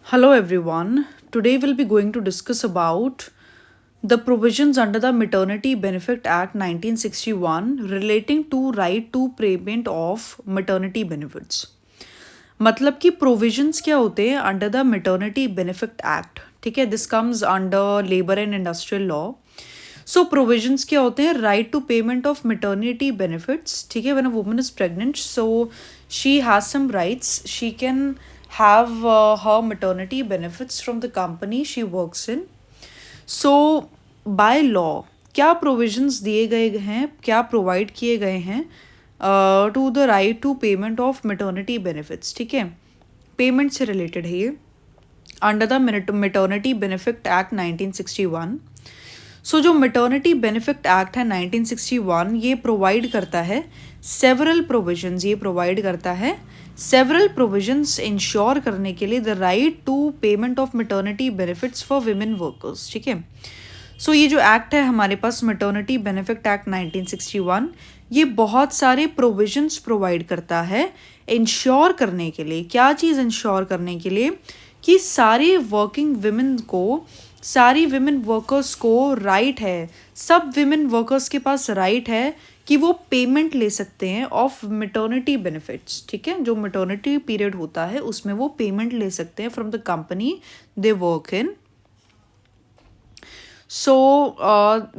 Hello everyone. Today we'll be going to discuss about the provisions under the Maternity Benefit Act 1961 relating to right to payment of maternity benefits. मतलब कि provisions क्या होते हैं under the maternity benefit act. ठीक है, this comes under labour and industrial law. So provisions क्या होते हैं? Right to payment of maternity benefits. ठीक है, when a woman is pregnant so she has some rights. She can have her maternity benefits from the company she works in. So by law क्या provisions दिए गए हैं, क्या provide किए गए हैं to the right to payment of maternity benefits. ठीक है, पेमेंट से रिलेटेड है ये under the maternity benefit act 1961. So जो मैटरनिटी बेनिफिट एक्ट है 1961 ये प्रोवाइड करता है सेवरल प्रोविजंस. ये प्रोवाइड करता है सेवरल प्रोविजंस इंश्योर करने के लिए the right to payment of maternity benefits for women workers. ठीक है, सो ये जो एक्ट है हमारे पास मैटरनिटी बेनिफिट एक्ट 1961 ये बहुत सारे प्रोविजंस प्रोवाइड करता है इंश्योर करने के लिए. क्या चीज़ इंश्योर करने के लिए? कि सारे वर्किंग विमेन को, सारी विमेन वर्कर्स को राइट है, सब विमेन वर्कर्स के पास राइट है कि वो पेमेंट ले सकते हैं ऑफ मैटरनिटी बेनिफिट्स. ठीक है, जो मैटरनिटी पीरियड होता है उसमें वो पेमेंट ले सकते हैं from the company they work in. So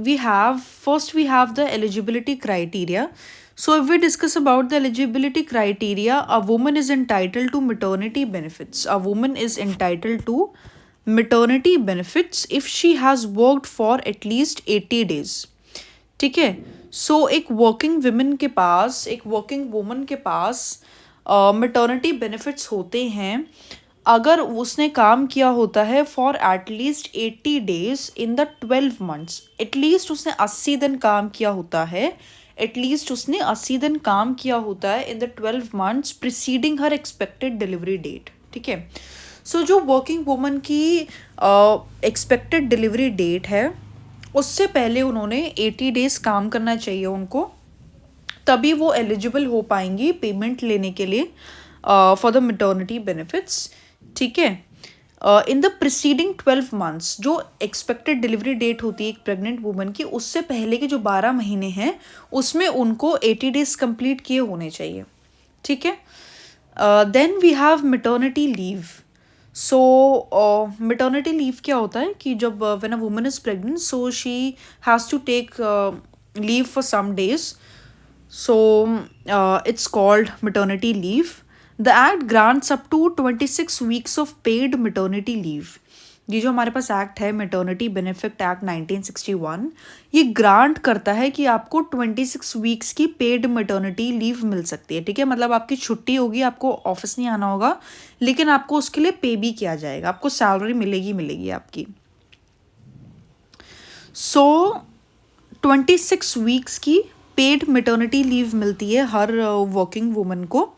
we have the eligibility criteria. So if we discuss about the eligibility criteria, a woman is entitled to maternity benefits. A woman is entitled to maternity benefits if she has worked for at least 80 days. ठीक है, सो एक working woman के पास, एक working woman के पास maternity benefits होते हैं अगर उसने काम किया होता है for at least 80 days in the 12 months. At least उसने 80 दिन काम किया होता है. एटलीस्ट उसने 80 दिन काम किया होता है in the 12 months preceding her expected delivery date. ठीक है, सो जो वर्किंग वुमन की एक्सपेक्टेड डिलीवरी डेट है उससे पहले उन्होंने 80 डेज काम करना चाहिए उनको, तभी वो एलिजिबल हो पाएंगी पेमेंट लेने के लिए फॉर द मैटरनिटी बेनिफिट्स. ठीक है, इन द प्रिसीडिंग 12 मंथ्स जो एक्सपेक्टेड डिलीवरी डेट होती है एक प्रेग्नेंट वुमन की, उससे पहले के जो 12 महीने हैं उसमें उनको 80 डेज कंप्लीट किए होने चाहिए. ठीक है, then we have maternity leave. So maternity leave क्या होता है कि जब when a woman is pregnant so she has to take leave for some days. So it's called maternity leave. The act grants up to 26 weeks of paid maternity leave. ये जो हमारे पास act है मैटरनिटी बेनिफिट एक्ट 1961 ये grant करता है कि आपको 26 वीक्स की पेड मैटरनिटी लीव मिल सकती है. ठीक है, मतलब आपकी छुट्टी होगी, आपको ऑफिस नहीं आना होगा, लेकिन आपको उसके लिए पे भी किया जाएगा, आपको सैलरी मिलेगी आपकी. सो 26 वीक्स की पेड मैटरनिटी लीव मिलती है हर वर्किंग वुमन को.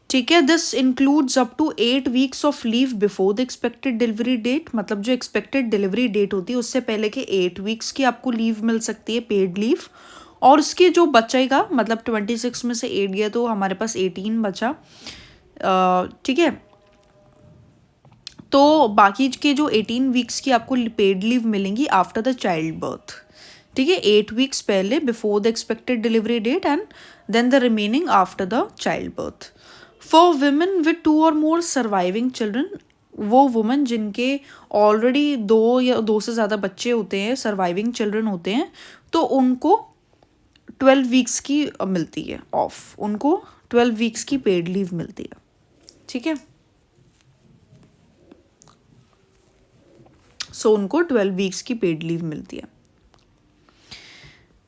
ठीक है, this includes up to 8 weeks of leave before the expected delivery date. मतलब जो एक्सपेक्टेड डिलीवरी डेट होती है उससे पहले के 8 वीक्स की आपको लीव मिल सकती है पेड लीव. और उसके जो बचेगा, मतलब 26 में से 8 गया तो हमारे पास 18 बचा. ठीक है, तो बाकी के जो 18 वीक्स की आपको पेड लीव मिलेंगी आफ्टर द चाइल्ड बर्थ. ठीक है, 8 वीक्स पहले before the expected delivery date and then the remaining after the child birth. For women with 2 और मोर सर्वाइविंग चिल्ड्रन, वो वुमेन जिनके ऑलरेडी 2 या 2 से ज़्यादा बच्चे होते हैं, सर्वाइविंग चिल्ड्रन होते हैं, तो उनको 12 वीक्स की मिलती है ऑफ. उनको 12 वीक्स की पेड लीव मिलती है. ठीक है, सो उनको 12 वीक्स की पेड लीव मिलती है.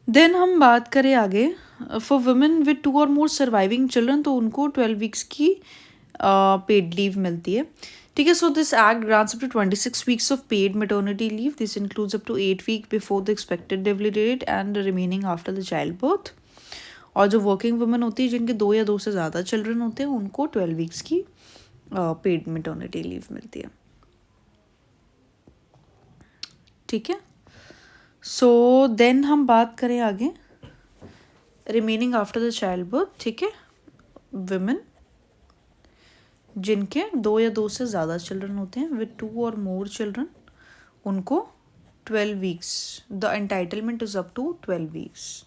देन हम बात करें आगे फॉर वुमेन विद 2 और मोर सर्वाइविंग चिल्ड्रन, तो उनको 12 वीक्स की पेड लीव मिलती है. ठीक है, so this act grants up to 26 weeks of paid maternity leave. This includes up to 8 week before the expected delivery date and remaining after the child birth. और जो working women होती है जिनके 2 या 2 से ज़्यादा चिल्ड्रन होते हैं उनको 12 वीक्स की पेड मैटरनिटी लीव मिलती है. ठीक है, सो देन हम बात करें आगे remaining after the child birth. ठीक है, विमेन जिनके 2 या 2 से ज़्यादा चिल्ड्रन होते हैं विद 2 और मोर चिल्ड्रन, उनको 12 weeks, the entitlement is up to 12 weeks,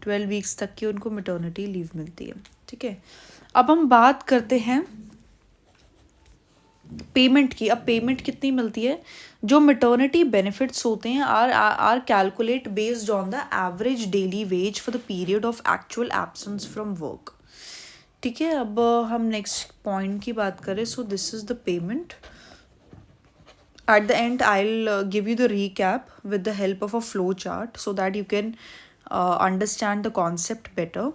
12 weeks तक की उनको मैटरनिटी लीव मिलती है। ठीक है, अब हम बात करते हैं पेमेंट की। अब पेमेंट कितनी मिलती है? जो मैटरनिटी बेनिफिट्स होते हैं are calculate based on the average daily wage for the period of actual absence from work. ठीक है, अब हम नेक्स्ट पॉइंट की बात करें। So this is the payment. At the end, I'll give you the recap with the help of a flow chart so that you can understand the concept better.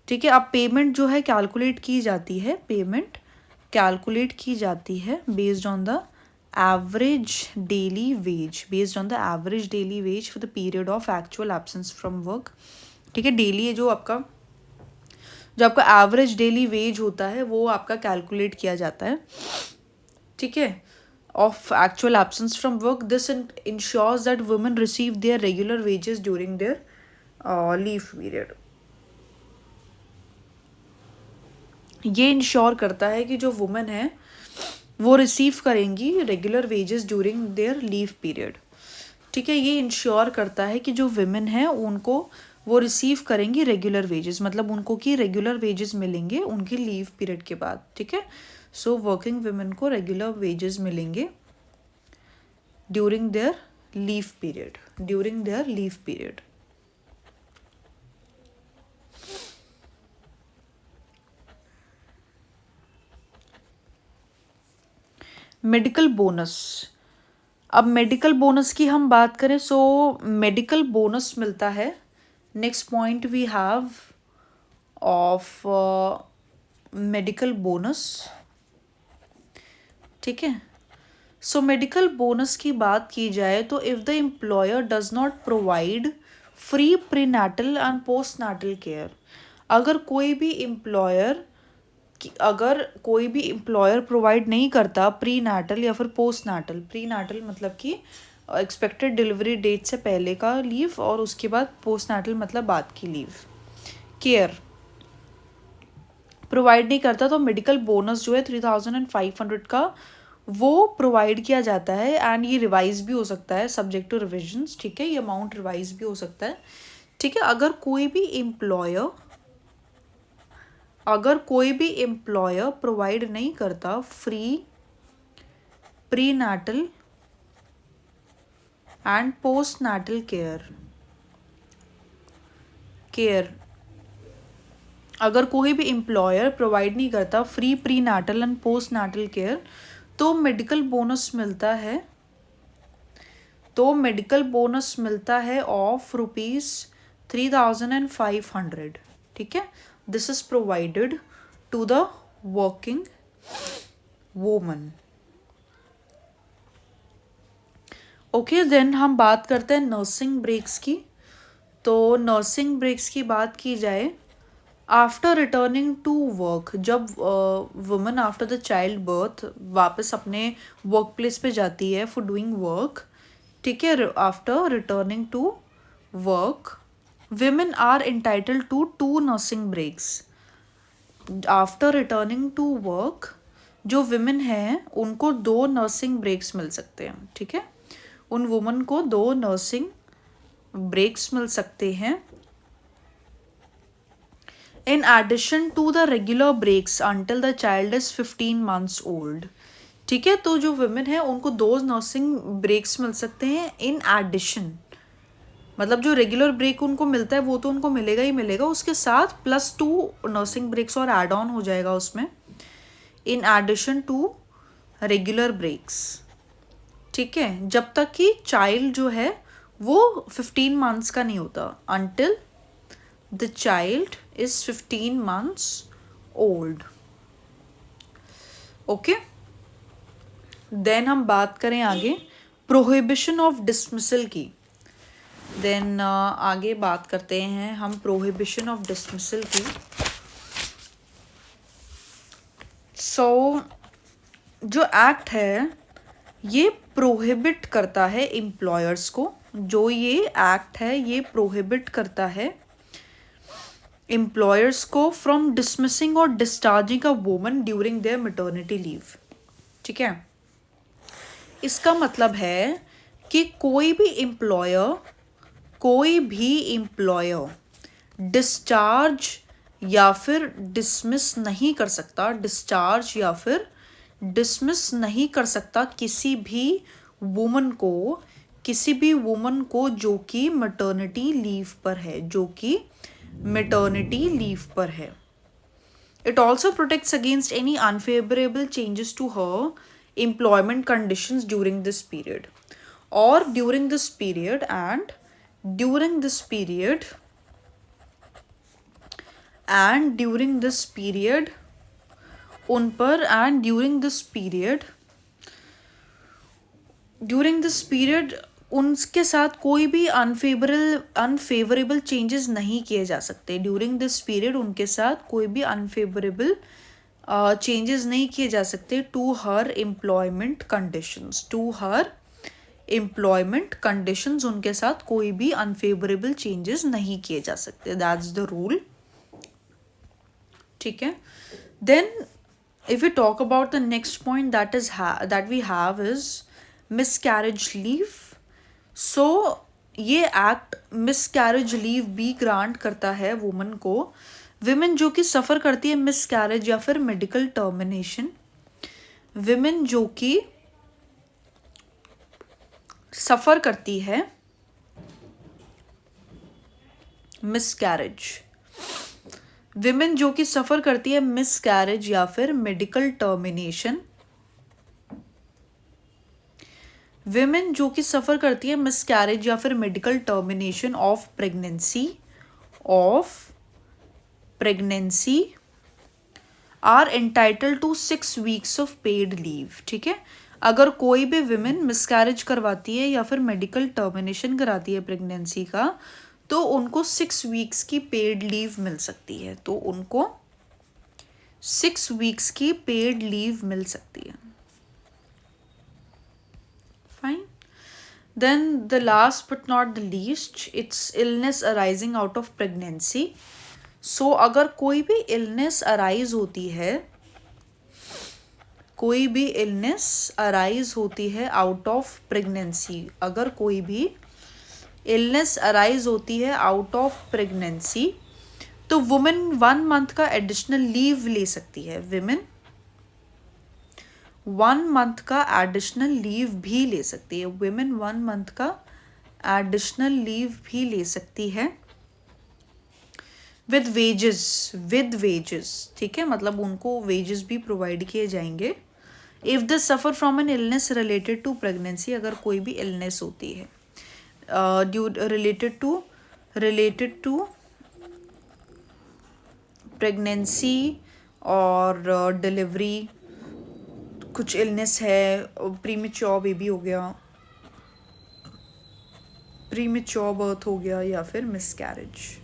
ठीक है, अब पेमेंट जो है calculate की जाती है, पेमेंट कैलकुलेट की जाती है based on the average daily veg, based on the average daily wage for the period of actual absence from work. ठीक है, डेली जो आपका एवरेज डेली वेज होता है वो आपका कैलकुलेट किया जाता है। ठीक है, of actual absence from work. This ensures that women receive their regular wages during their leave period. ये इंश्योर करता है कि जो वुमेन है वो रिसीव करेंगी regular wages during their leave period. ठीक है, ये इंश्योर करता है कि जो विमेन है उनको वो रिसीव करेंगी रेगुलर वेजेस, मतलब उनको की रेगुलर वेजेस मिलेंगे उनकी लीव पीरियड के बाद। ठीक है, सो वर्किंग विमेन को रेगुलर वेजेस मिलेंगे during their leave period, during their leave period. Medical bonus. अब मेडिकल बोनस की हम बात करें, सो मेडिकल बोनस मिलता है। Next point we have of medical bonus. ठीक है, सो मेडिकल बोनस की बात की जाए तो if the employer does not provide free prenatal and postnatal care, अगर कोई भी एम्प्लॉयर प्रोवाइड नहीं करता प्री नैटल या फिर पोस्ट नैटल, प्री नैटल मतलब कि एक्सपेक्टेड डिलीवरी डेट से पहले का लीव और उसके बाद पोस्ट नैटल मतलब बाद की लीव, केयर प्रोवाइड नहीं करता, तो मेडिकल बोनस जो है 3500 का वो प्रोवाइड किया जाता है। एंड ये रिवाइज भी हो सकता है सब्जेक्ट टू रिविजन्स। ठीक है, ये अमाउंट रिवाइज भी हो सकता है। ठीक है, अगर कोई भी एम्प्लॉयर प्रोवाइड नहीं करता free prenatal and postnatal care, अगर कोई भी एम्प्लॉयर प्रोवाइड नहीं करता free prenatal and postnatal care, तो मेडिकल बोनस मिलता है ऑफ ₹3,500। ठीक है, this is provided to the working woman. Okay, then हम बात करते हैं नर्सिंग ब्रेक्स की। तो नर्सिंग ब्रेक्स की बात की जाए, आफ्टर रिटर्निंग टू वर्क, जब women after the child birth वापस अपने वर्क प्लेस पे जाती है फॉर डूइंग वर्क। ठीक है, after returning to work women are entitled to 2 nursing breaks. After returning to work जो विमेन हैं उनको 2 नर्सिंग ब्रेक्स मिल सकते हैं। ठीक है, उन वुमन को 2 नर्सिंग ब्रेक्स मिल सकते हैं in addition to the regular breaks until the child is 15 months old. ठीक है, तो जो विमेन है उनको 2 नर्सिंग ब्रेक्स मिल सकते हैं इन एडिशन, मतलब जो रेगुलर ब्रेक उनको मिलता है वो तो उनको मिलेगा ही मिलेगा, उसके साथ +2 नर्सिंग ब्रेक्स और ऐड ऑन हो जाएगा उसमें, in addition to regular breaks. ठीक है, जब तक कि चाइल्ड जो है वो 15 months का नहीं होता, until the child is 15 months old. Okay, then हम बात करें आगे प्रोहिबिशन ऑफ डिसमिसल की। देन आगे बात करते हैं हम प्रोहिबिशन ऑफ डिसमिसल की। सो जो एक्ट है ये प्रोहिबिट करता है एम्प्लॉयर्स को, जो ये एक्ट है ये प्रोहिबिट करता है एम्प्लॉयर्स को फ्रॉम डिसमिसिंग और discharging a woman during their maternity leave. ठीक है, इसका मतलब है कि कोई भी एम्प्लॉयर डिस्चार्ज या फिर डिसमिस नहीं कर सकता, डिस्चार्ज या फिर डिसमिस नहीं कर सकता किसी भी वुमन को जो कि मैटरनिटी लीव पर है, It also protects against any unfavorable changes to her employment conditions during this period. Or during this period and during this period उन पर and during this period उनके साथ कोई भी अनफेवरेबल चेंजेस नहीं किए जा सकते। ड्यूरिंग दिस पीरियड उनके साथ कोई भी अनफेवरेबल चेंजेस नहीं किए जा सकते टू हर एम्प्लॉयमेंट कंडीशंस उनके साथ कोई भी अनफेवरेबल चेंजेस नहीं किए जा सकते। That's the rule. ठीक है, then if we talk about the next point that we have is miscarriage leave. So ये एक्ट मिसकैरेज लीव भी ग्रांट करता है वुमन को, विमेन जो कि सफ़र करती है मिसकैरेज या फिर मेडिकल टर्मिनेशन, विमेन जो कि सफ़र करती है मिसकैरेज या फिर मेडिकल टर्मिनेशन, विमेन जो कि सफ़र करती है मिसकैरेज या फिर medical termination of pregnancy are entitle to 6 weeks of paid leave. ठीक है, अगर कोई भी विमेन मिसकैरेज करवाती है या फिर मेडिकल टर्मिनेशन कराती है प्रेगनेंसी का, तो उनको 6 वीक्स की पेड लीव मिल सकती है। Fine. Then the last but not the least, it's illness arising out of pregnancy. So अगर कोई भी illness arise होती है out of pregnancy, अगर कोई भी illness arise होती है out of pregnancy, तो वुमेन 1 month का एडिशनल लीव ले सकती है। विमेन 1 month का एडिशनल लीव भी ले सकती है। विमेन 1 month का एडिशनल लीव भी ले सकती है विद वेजेस। ठीक है, मतलब उनको वेजेस भी प्रोवाइड किए जाएंगे। If they suffer from an illness related to pregnancy, अगर कोई भी इलनेस होती है रिलेटेड टू प्रेगनेंसी और डिलीवरी, कुछ इलनेस है, प्रीमेच्योर बेबी हो गया, प्रीमेच्योर बर्थ हो गया या फिर miscarriage.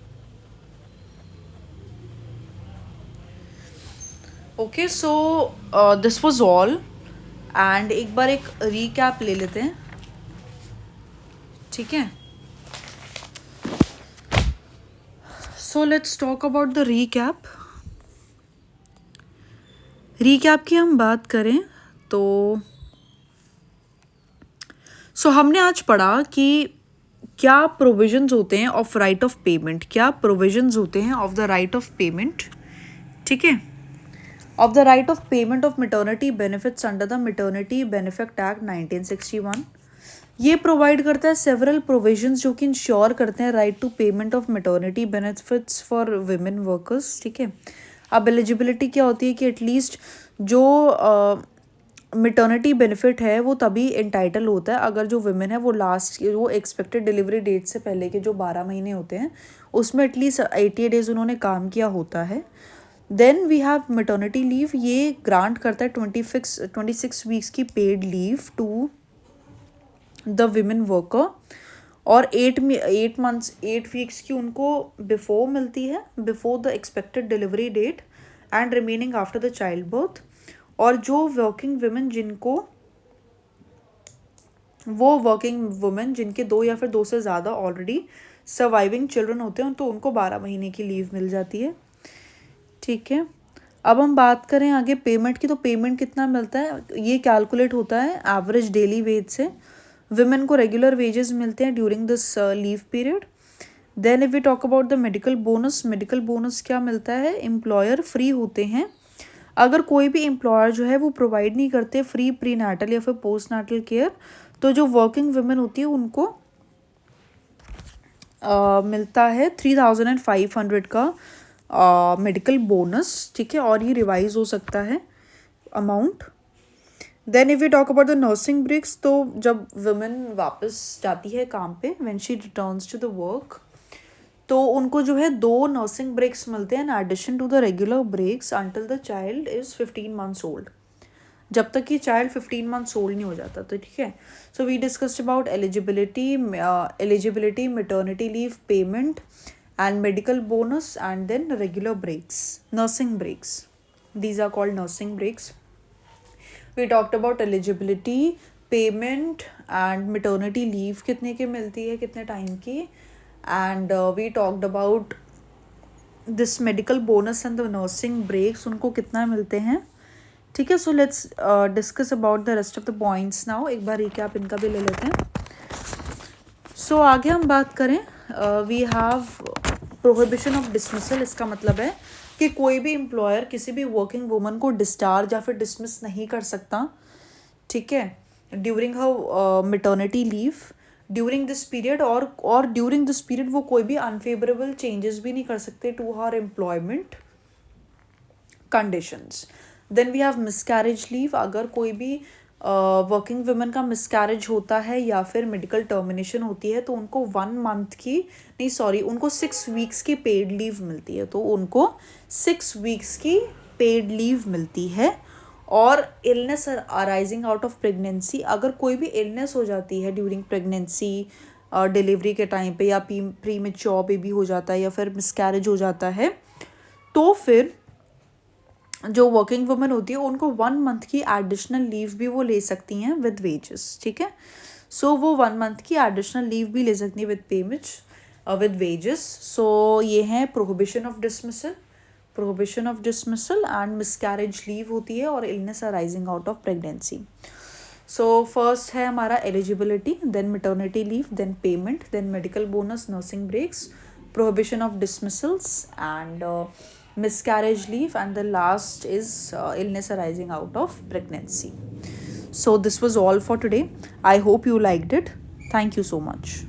Okay, so this was all. And एक बार एक रीकैप ले लेते हैं। ठीक है, so let's talk about the recap की हम बात करें तो हमने आज पढ़ा कि क्या प्रोविजंस होते हैं of right of payment, of the right of payment. ठीक है, of the right of payment of maternity benefits under the maternity benefit act 1961। ये प्रोवाइड करता है सेवरल प्रोविजंस जो कि इंश्योर करते हैं right to payment of maternity benefits for women workers. ठीक है, अब एलिजिबिलिटी क्या होती है कि एटलीस्ट जो मैटरनिटी बेनिफिट है वो तभी एंटाइटल होता है अगर जो विमेन है वो एक्सपेक्टेड डिलीवरी डेट से पहले के जो 12 महीने होते हैं उसमें एटलीस्ट 80 डेज उन्होंने काम किया होता है। Then we have maternity leave, ये ग्रांट करता है 26 वीक्स की paid leave to the women worker, और 8 वीक्स की उनको बिफोर मिलती है, before the expected delivery date and remaining after the child birth. और जो वर्किंग वुमेन जिनके 2 या फिर 2 से ज़्यादा ऑलरेडी सर्वाइविंग चिल्ड्रन होते हैं तो उनको 12 महीने की लीव मिल जाती है। ठीक है, अब हम बात करें आगे पेमेंट की, तो पेमेंट कितना मिलता है ये कैलकुलेट होता है एवरेज डेली वेज से। विमेन को रेगुलर वेजेस मिलते हैं during this leave period. Then if we talk about the medical bonus, medical bonus क्या मिलता है, एम्प्लॉयर फ्री होते हैं अगर कोई भी एम्प्लॉयर जो है वो प्रोवाइड नहीं करते फ्री प्री नाटल या फिर पोस्ट नाटल केयर, तो जो वर्किंग वुमेन होती है उनको मिलता है 3500 का मेडिकल बोनस। ठीक है, और ये रिवाइज हो सकता है amount. Then if we talk about the nursing breaks, तो जब वुमेन वापस जाती है काम पे, when she returns to the work, तो उनको जो है 2 नर्सिंग ब्रेक्स मिलते हैं in addition to the regular breaks until the child is 15 months old, जब तक कि चाइल्ड 15 मंथ्स ओल्ड नहीं हो जाता। तो ठीक है, so we discussed about eligibility, maternity leave, payment and medical bonus, and then regular breaks, nursing breaks. These are called nursing breaks. We talked about eligibility, payment and maternity leave कितने की मिलती है, कितने टाइम की, and we talked about this medical bonus and the nursing breaks, उनको कितना मिलते हैं। ठीक है, so let's discuss about the rest of the points now. एक बार recap इनका भी ले लेते हैं। So आगे हम बात करें, we have prohibition of dismissal. इसका मतलब है कि कोई भी एम्प्लॉयर किसी भी वर्किंग वुमन को डिस्चार्ज या फिर डिसमिस नहीं कर सकता। ठीक है, during her maternity leave during this period, और ड्यूरिंग दिस पीरियड वो कोई भी अनफेवरेबल चेंजेस भी नहीं कर सकते to her employment conditions. Then we have miscarriage leave, अगर कोई भी वर्किंग वुमेन का मिसकैरेज होता है या फिर मेडिकल टर्मिनेशन होती है तो उनको 1 मंथ की उनको 6 वीक्स की पेड लीव मिलती है। तो उनको 6 वीक्स की पेड लीव मिलती है। और illness arising out of pregnancy, अगर कोई भी इलनेस हो जाती है ड्यूरिंग प्रेगनेंसी, डिलीवरी के टाइम पे, या प्री मैच्योर बेबी हो जाता है या फिर मिसकैरेज हो जाता है, तो फिर जो वर्किंग वुमेन होती है उनको 1 मंथ की एडिशनल लीव भी वो ले सकती हैं विद वेजेस। ठीक है, सो वो 1 मंथ की एडिशनल लीव भी ले सकती हैं with payment with wages. So ये हैं prohibition of dismissal and miscarriage leave होती है, और illness arising out of pregnancy. So first है हमारा eligibility, then maternity leave, then payment, then medical bonus, nursing breaks, prohibition of dismissals and miscarriage leave, and the last is illness arising out of pregnancy. So this was all for today. I hope you liked it. Thank you so much.